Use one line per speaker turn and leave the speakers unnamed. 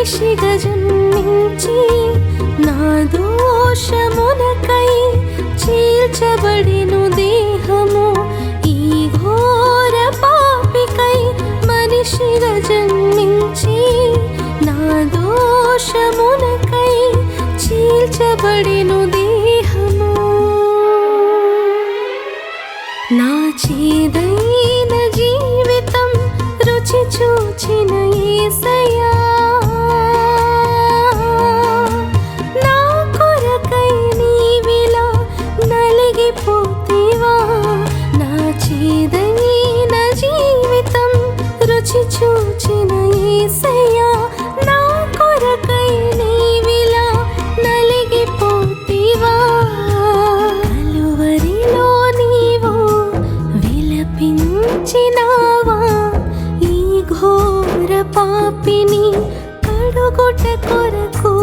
మనిషిగా జన్మించి నా దోషమునకై చీల్చబడిను దేహము ఈ ఘోర పాపికై మనిషిగా జన్మించి నా దోషమునకై చీల్చబడిను దేహము నా చేదైన జీవితం రుచి చూచిన యేసయ్యా నా కొరకై నీవిలా నలిగిపోతివా నా చేదైన జీవితం రుచి చూచిన యేసయ్యా నా కొరకై నీవిలా నలిగిపోతివా కలువరిలో నీవు విలపించినావా ఈ ఘోర పాపిని కడుగుట కొరకు